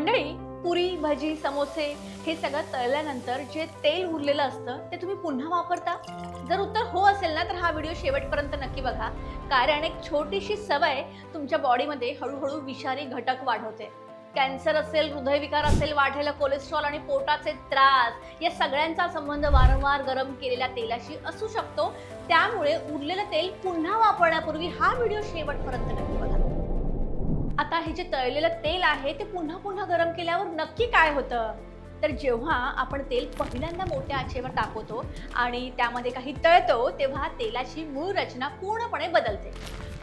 मंडळी, पुरी, भजी, समोसे हे सगळं तळल्यानंतर जे तेल उरलेलं असतं ते तुम्ही पुन्हा वापरता? जर उत्तर हो असेल ना, तर हा व्हिडिओ शेवटपर्यंत नक्की बघा, कारण एक छोटीशी सवय तुमच्या बॉडीमध्ये हळूहळू विषारी घटक वाढवते. कॅन्सर असेल, हृदयविकार असेल, वाढलेलं कोलेस्ट्रॉल आणि पोटाचे त्रास या सगळ्यांचा संबंध वारंवार गरम केलेल्या तेलाशी असू शकतो. त्यामुळे उरलेलं तेल पुन्हा वापरण्यापूर्वी हा व्हिडिओ शेवटपर्यंत नक्की बघा. आता हे जे तळलेलं तेल आहे ते पुन्हा पुन्हा गरम केल्यावर नक्की काय होतं? तर जेव्हा आपण तेल पहिल्यांदा मोठ्या आचेवर टाकतो आणि त्यामध्ये काही तळतो, तेव्हा तेलाची मूळ रचना पूर्णपणे बदलते.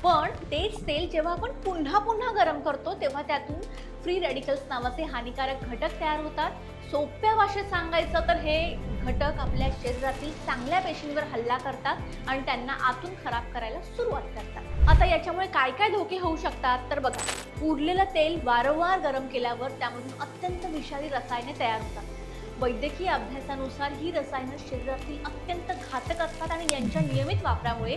पण तेच तेल जेव्हा आपण पुन्हा पुन्हा गरम करतो, तेव्हा त्यातून फ्री रॅडिकल्स नावाचे हानिकारक घटक तयार होतात. सोप्या भाषेत सांगायचं तर हे घटक आपल्या शरीरातील चांगल्या पेशींवर हल्ला करतात आणि त्यांना आतून खराब करायला सुरुवात करतात. आता याच्यामुळे काय काय धोके होऊ शकतात? तर बघा, उरलेलं तेल वारंवार गरम केल्यावर त्यामधून अत्यंत विषारी रसायने तयार होतात. वैद्यकीय अभ्यासानुसार ही रसायनं शरीरातील अत्यंत घातक असतात आणि यांच्या नियमित वापरामुळे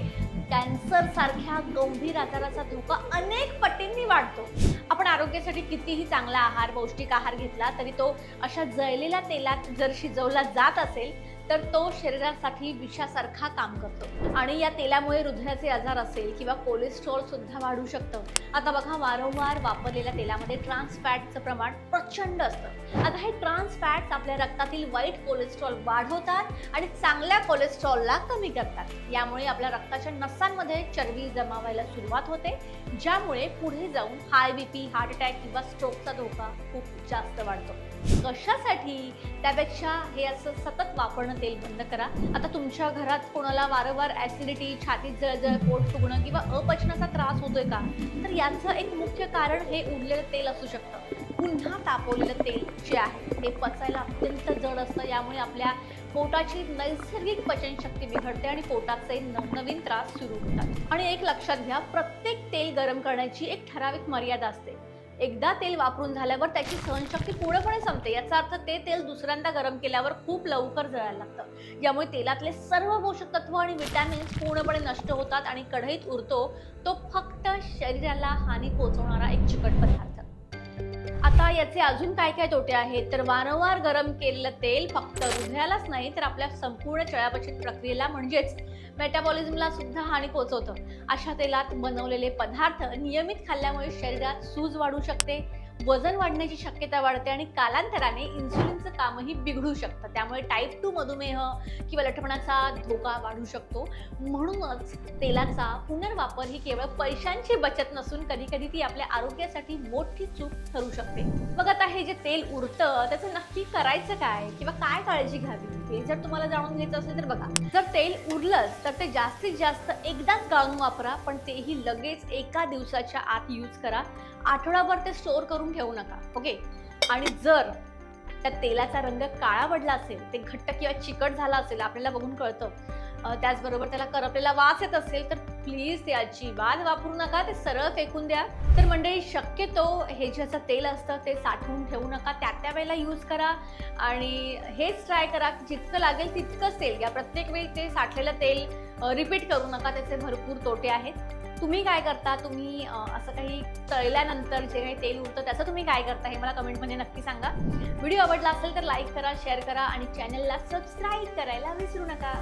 कॅन्सर सारख्या गंभीर आजाराचा धोका अनेक पटींनी वाढतो. आपण आरोग्यासाठी कितीही चांगला आहार, पौष्टिक आहार घेतला तरी तो अशा जळलेल्या तेलात जर शिजवला जात असेल तर तो शरीरासाठी विषासारखा काम करतो आणि या तेलामुळे हृदयाचे आजार असेल किंवा कोलेस्ट्रॉल सुद्धा वाढू शकतं. आता बघा, वारंवार वापरलेल्या तेलामध्ये ट्रान्स फॅटचं प्रमाण प्रचंड असतं. आता हे ट्रान्स फॅट्स आपल्या रक्तातील वाईट कोलेस्ट्रॉल वाढवतात आणि चांगल्या कोलेस्ट्रॉलला कमी करतात. यामुळे आपल्या रक्ताच्या नसांमध्ये चरबी जमा व्हायला सुरुवात होते, ज्यामुळे पुढे जाऊन हाय बीपी, हार्ट अटॅक किंवा स्ट्रोकचा धोका खूप जास्त वाढतो. कशासाठी? त्यापेक्षा हे असं सतत वापरणं तेल बंद करा. आता तुमच्या घरात कोणाला वारंवार ऍसिडिटी, छातीत जळजळ, पोट फुगणं किंवा अपचनाचा त्रास होतोय का? तर याचं एक मुख्य कारण हे उरलेलं तेल असू शकतं. पुन्हा तापवलेलं तेल जे आहे हे पचायला अत्यंत जड असतं. यामुळे आपल्या पोटाची नैसर्गिक पचनशक्ती बिघडते आणि पोटाचे नवनवीन त्रास सुरू होतात. आणि एक लक्षात घ्या, प्रत्येक तेल गरम करण्याची एक ठराविक मर्यादा असते. एकदा तेल वापरून झाल्यावर त्याची सहनशक्ती पूर्णपणे संपते. याचा अर्थ ते तेल दुसऱ्यांदा गरम केल्यावर खूप लवकर जळायला लागतं. यामुळे तेलातले सर्व पोषक तत्व आणि विटॅमिन्स पूर्णपणे नष्ट होतात आणि कढईत उरतो तो फक्त शरीराला हानी पोहोचवणारा एक चिकट पदार्थ. आता याचे अजून काय काय तोटे आहेत? तर वारंवार गरम केलेलं तेल फक्त हृदयालाच नाही तर आपल्या संपूर्ण चयापचय प्रक्रियेला म्हणजेच मेटाबॉलिझमला सुद्धा हानी पोहोचवतं. अशा तेलात बनवलेले पदार्थ नियमित खाल्ल्यामुळे शरीरात सूज वाढू शकते, वजन वाढण्याची शक्यता वाढते आणि कालांतराने इन्सुलिनचं कामही बिघडू शकतं. त्यामुळे टाईप 2 मधुमेह किंवा लठ्ठपणाचा धोका वाढू शकतो. म्हणूनच तेलाचा पुनर्वापर ही केवळ पैशांची बचत नसून कधी कधी ती आपल्या आरोग्यासाठी मोठी चूक ठरू शकते. मग आता हे जे तेल उरतं त्याचं नक्की करायचं काय किंवा काय काळजी घ्यावी हे जर तुम्हाला जाणून घ्यायचं असेल तर बघा, जर तेल उरलंच तर ते जास्तीत जास्त एकदाच गाळून वापरा, पण तेही लगेच एका दिवसाच्या आत यूज करा. आठवडाभर ते स्टोअर करून ठेवू नका. ओके. आणि जर त्या तेलाचा रंग काळा पडला असेल, ते घट्ट किंवा चिकट झाला असेल, आपल्याला बघून कळतं, त्याचबरोबर त्याला करपलेला वास येत असेल तर प्लीज ते अजिबात वापरू नका, ते सरळ फेकून द्या. तर मंडळी, शक्यतो हे ज्याचं तेल असतं ते साठवून ठेवू नका, त्या वेळेला यूज करा आणि हेच ट्राय करा की जितकं लागेल तितकंच तेल घ्या. प्रत्येक वेळी ते साठलेलं तेल रिपीट करू नका, त्याचे भरपूर तोटे आहेत. तुम्ही काय करता? तुम्ही असं काही तळल्यानंतर जे काही तेल उरतं त्याचं तुम्ही काय करता हे मला कमेंटमध्ये नक्की सांगा. व्हिडिओ आवडला असेल तर लाईक करा, शेअर करा आणि चॅनलला सबस्क्राईब करायला विसरू नका.